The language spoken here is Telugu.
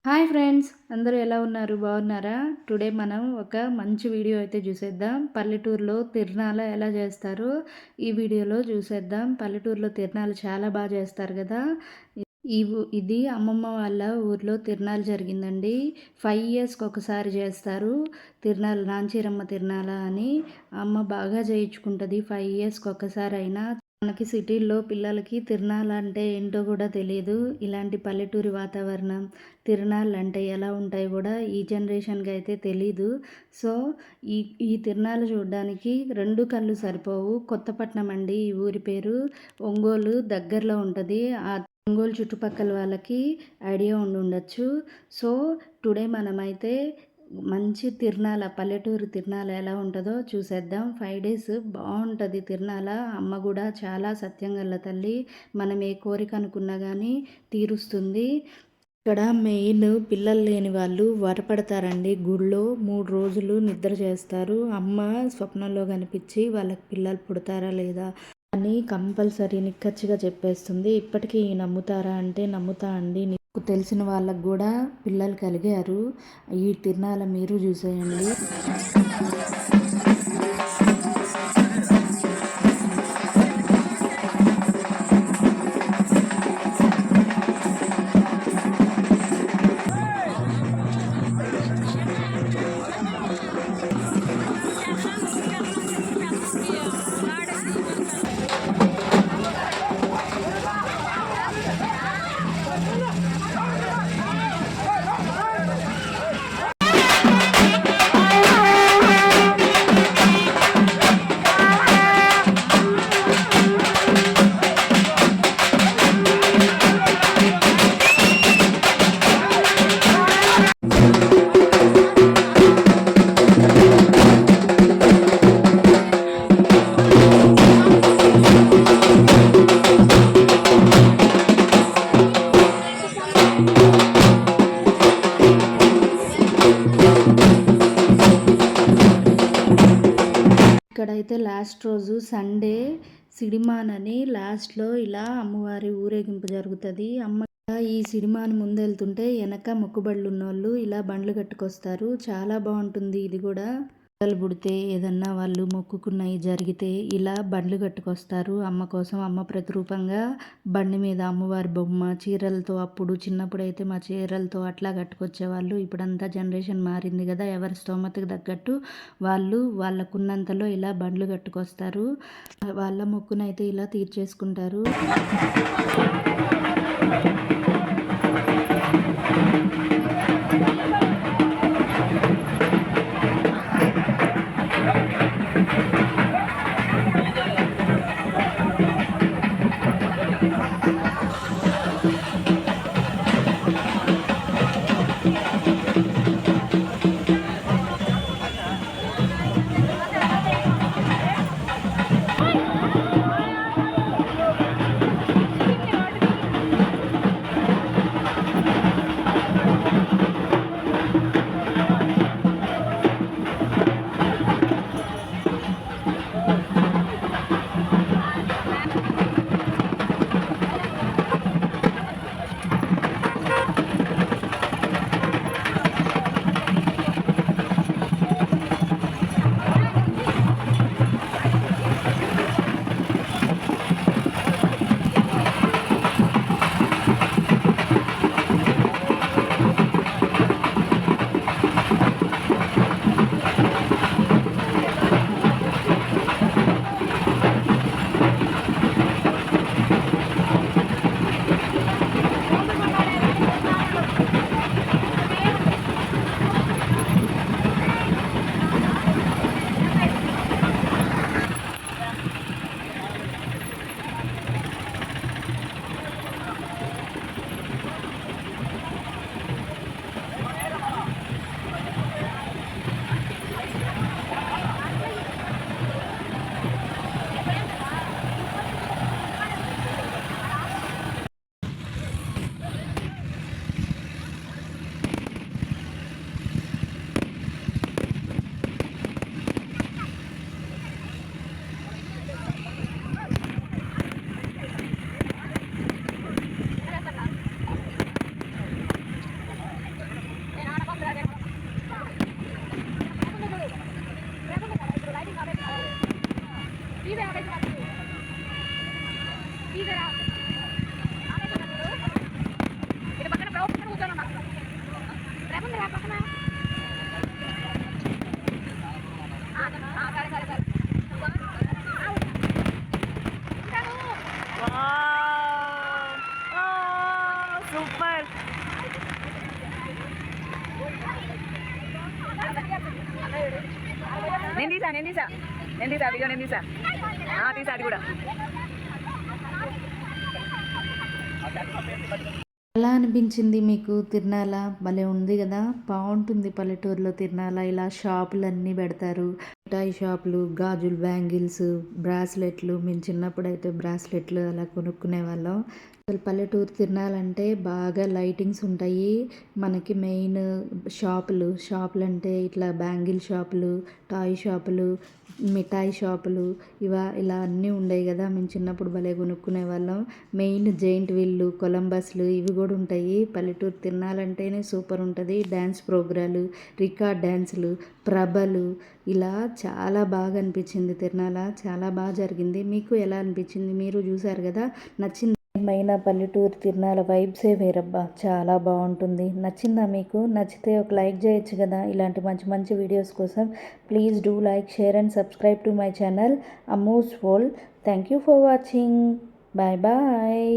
హాయ్ ఫ్రెండ్స్, అందరూ ఎలా ఉన్నారు? బాగున్నారా? టుడే మనం ఒక మంచి వీడియో అయితే చూసేద్దాం. పల్లెటూరులో తిరణాలు ఎలా చేస్తారో ఈ వీడియోలో చూసేద్దాం. పల్లెటూరులో తిరణాలు చాలా బాగా చేస్తారు కదా! ఇది అమ్మమ్మ వాళ్ళ ఊర్లో తిరణాలు జరిగిందండి. 5 ఇయర్స్‌కి ఒకసారి చేస్తారు. తిరణాలు నాంచీరమ్మ తిరణాల అని అమ్మ బాగా చేయించుకుంటది. 5 ఇయర్స్‌కి ఒక్కసారైనా. మనకి సిటీల్లో పిల్లలకి తిరణాలంటే ఏంటో కూడా తెలీదు. ఇలాంటి పల్లెటూరి వాతావరణం, తిరణాలంటే ఎలా ఉంటాయో కూడా ఈ జనరేషన్‌కి అయితే తెలీదు. సో, ఈ ఈ తిరణాలు చూడడానికి 2 కళ్ళు సరిపోవు. కొత్తపట్నం అండి ఈ ఊరి పేరు. ఒంగోలు దగ్గరలో ఉంటది. ఒంగోలు చుట్టుపక్కల వాళ్ళకి ఐడియా ఉండుండొచ్చు. సో, టుడే మనమైతే మంచి తిరణాల పల్లెటూరు తిరణాల ఎలా ఉంటుందో చూసేద్దాం. 5 డేస్ బాగుంటుంది తిరణాల. అమ్మ కూడా చాలా సత్యం గల తల్లి. మనం ఏ కోరిక అనుకున్నా కానీ తీరుస్తుంది. ఇక్కడ మెయిన్ పిల్లలు లేని వాళ్ళు వరపడతారండి. గుళ్ళో 3 రోజులు నిద్ర చేస్తారు. అమ్మ స్వప్నంలో కనిపించి వాళ్ళకి పిల్లలు పుడతారా లేదా అని కంపల్సరీ నిక్కచ్చిగా చెప్పేస్తుంది. ఇప్పటికీ నమ్ముతారా అంటే నమ్ముతా అండి. నీకు తెలిసిన వాళ్ళకు కూడా పిల్లలు కలిగారు. ఈ తిరణాల మీరు చూసేయండి. ఇక్కడైతే లాస్ట్ రోజు సండే సిడిమానని లాస్ట్లో ఇలా అమ్మవారి ఊరేగింపు జరుగుతుంది. ఈ సిడిమాని ముందెళ్తుంటే వెనక మొక్కుబడులు ఉన్నోళ్ళు ఇలా బండ్లు కట్టుకొస్తారు. చాలా బాగుంటుంది. ఇది కూడా పిల్లలు పుడితే ఏదన్నా వాళ్ళు మొక్కుకున్నవి జరిగితే ఇలా బండ్లు కట్టుకొస్తారు అమ్మ కోసం. అమ్మ ప్రతిరూపంగా బండి మీద అమ్మవారి బొమ్మ చీరలతో, అప్పుడు చిన్నప్పుడు అయితే మా చీరలతో అట్లా కట్టుకొచ్చేవాళ్ళు. ఇప్పుడంతా జనరేషన్ మారింది కదా, ఎవరి స్తోమతకు తగ్గట్టు వాళ్ళు వాళ్ళకున్నంతలో ఇలా బండ్లు కట్టుకొస్తారు. వాళ్ళ మొక్కునైతే ఇలా తీర్చేసుకుంటారు. సూపర్. నేను తీసా వీడియో తీసా అది కూడా. ఎలా అనిపించింది మీకు తిరునాల? భలే ఉంది కదా! బావుంటుంది పల్లెటూరులో తిరునాల. ఇలా షాపులన్నీ పెడతారు. మిఠాయి షాపులు, గాజులు, బ్యాంగిల్స్, బ్రాస్లెట్లు. మేము చిన్నప్పుడైతే బ్రాస్లెట్లు అలా కొనుక్కునేవాళ్ళం. అసలు పల్లెటూరు తిరునాలంటే బాగా లైటింగ్స్ ఉంటాయి. మనకి మెయిన్ షాపులంటే ఇట్లా బ్యాంగిల్ షాపులు, టాయ్ షాపులు, మిఠాయి షాపులు ఇలా అన్నీ ఉండేవి కదా! మేము చిన్నప్పుడు భలే కొనుక్కునేవాళ్ళం. మెయిన్ జెయింట్ వీల్లు, కొలంబస్లు ఇవి కూడా ఉంటాయి. పల్లెటూరు తిరునాలంటేనే సూపర్ ఉంటుంది. డ్యాన్స్ ప్రోగ్రాలు, రికార్డ్ డ్యాన్సులు, ప్రభలు ఇలా చాలా బాగా అనిపించింది తిరునాల. చాలా బాగా జరిగింది. మీకు ఎలా అనిపించింది? మీరు చూసారు కదా! నచ్చింది. మైన పల్లెటూరు తిరునాల వైబ్సే వేరబ్బా! చాలా బాగుంటుంది. నచ్చిందా మీకు? నచ్చితే ఒక లైక్ చేయొచ్చు కదా! ఇలాంటి మంచి మంచి వీడియోస్ కోసం please do like, share and subscribe to my channel Ammu's world. Thank you for watching. Bye bye.